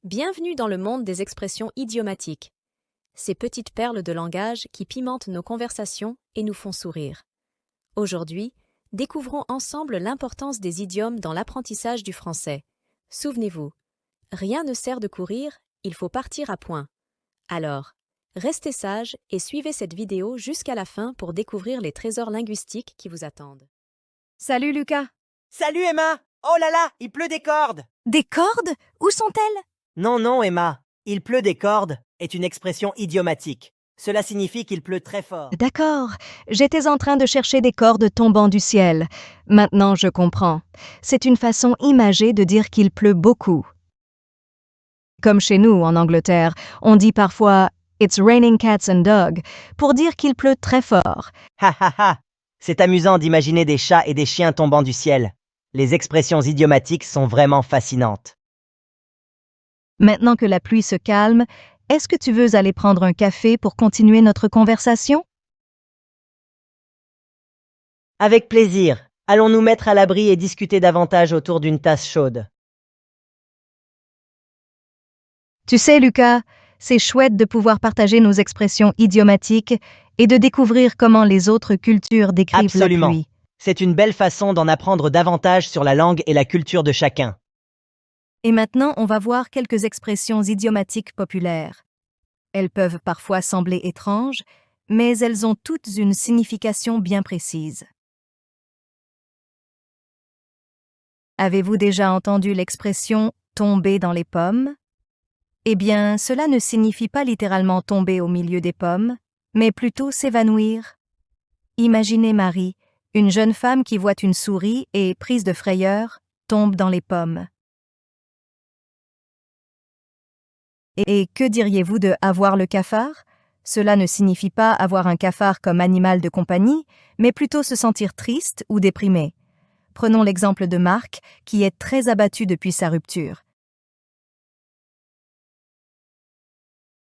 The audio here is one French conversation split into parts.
Bienvenue dans le monde des expressions idiomatiques, ces petites perles de langage qui pimentent nos conversations et nous font sourire. Aujourd'hui, découvrons ensemble l'importance des idiomes dans l'apprentissage du français. Souvenez-vous, rien ne sert de courir, il faut partir à point. Alors, restez sages et suivez cette vidéo jusqu'à la fin pour découvrir les trésors linguistiques qui vous attendent. Salut Lucas. Salut Emma! Oh là là, il pleut des cordes! Des cordes? Où sont-elles? Non, Emma, il pleut des cordes est une expression idiomatique. Cela signifie qu'il pleut très fort. D'accord, j'étais en train de chercher des cordes tombant du ciel. Maintenant je comprends. C'est une façon imagée de dire qu'il pleut beaucoup. Comme chez nous en Angleterre, on dit parfois « It's raining cats and dogs » pour dire qu'il pleut très fort. Ha ha ha! C'est amusant d'imaginer des chats et des chiens tombant du ciel. Les expressions idiomatiques sont vraiment fascinantes. Maintenant que la pluie se calme, est-ce que tu veux aller prendre un café pour continuer notre conversation? Avec plaisir. Allons nous mettre à l'abri et discuter davantage autour d'une tasse chaude. Tu sais, Lucas, c'est chouette de pouvoir partager nos expressions idiomatiques et de découvrir comment les autres cultures décrivent Absolument. la pluie. C'est une belle façon d'en apprendre davantage sur la langue et la culture de chacun. Et maintenant, on va voir quelques expressions idiomatiques populaires. Elles peuvent parfois sembler étranges, mais elles ont toutes une signification bien précise. Avez-vous déjà entendu l'expression « tomber dans les pommes » ? Eh bien, cela ne signifie pas littéralement tomber au milieu des pommes, mais plutôt s'évanouir. Imaginez Marie, une jeune femme qui voit une souris et, prise de frayeur, tombe dans les pommes. Et que diriez-vous de « avoir le cafard » ? Cela ne signifie pas avoir un cafard comme animal de compagnie, mais plutôt se sentir triste ou déprimé. Prenons l'exemple de Marc, qui est très abattu depuis sa rupture.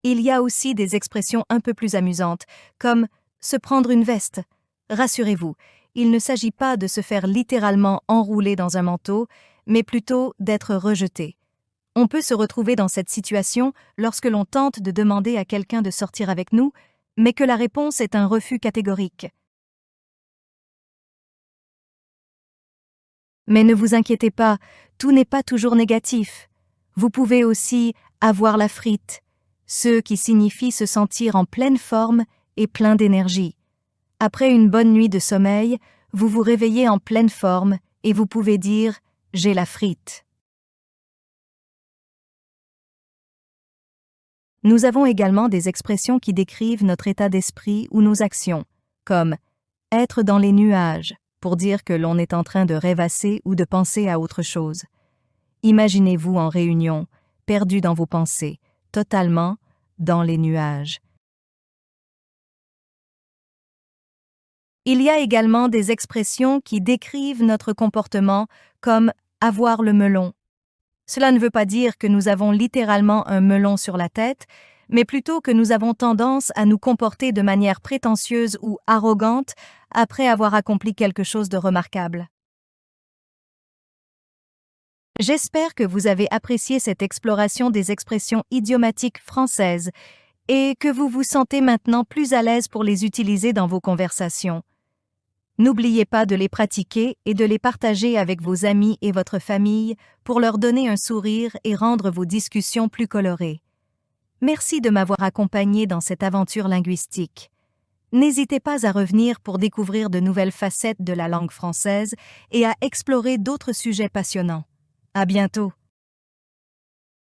Il y a aussi des expressions un peu plus amusantes, comme « se prendre une veste ». Rassurez-vous, il ne s'agit pas de se faire littéralement enrouler dans un manteau, mais plutôt d'être rejeté. On peut se retrouver dans cette situation lorsque l'on tente de demander à quelqu'un de sortir avec nous, mais que la réponse est un refus catégorique. Mais ne vous inquiétez pas, tout n'est pas toujours négatif. Vous pouvez aussi avoir la frite, ce qui signifie se sentir en pleine forme et plein d'énergie. Après une bonne nuit de sommeil, vous vous réveillez en pleine forme et vous pouvez dire « j'ai la frite ». Nous avons également des expressions qui décrivent notre état d'esprit ou nos actions, comme « être dans les nuages » pour dire que l'on est en train de rêvasser ou de penser à autre chose. Imaginez-vous en réunion, perdu dans vos pensées, totalement dans les nuages. Il y a également des expressions qui décrivent notre comportement comme « avoir le melon ». Cela ne veut pas dire que nous avons littéralement un melon sur la tête, mais plutôt que nous avons tendance à nous comporter de manière prétentieuse ou arrogante après avoir accompli quelque chose de remarquable. J'espère que vous avez apprécié cette exploration des expressions idiomatiques françaises et que vous vous sentez maintenant plus à l'aise pour les utiliser dans vos conversations. N'oubliez pas de les pratiquer et de les partager avec vos amis et votre famille pour leur donner un sourire et rendre vos discussions plus colorées. Merci de m'avoir accompagné dans cette aventure linguistique. N'hésitez pas à revenir pour découvrir de nouvelles facettes de la langue française et à explorer d'autres sujets passionnants. À bientôt!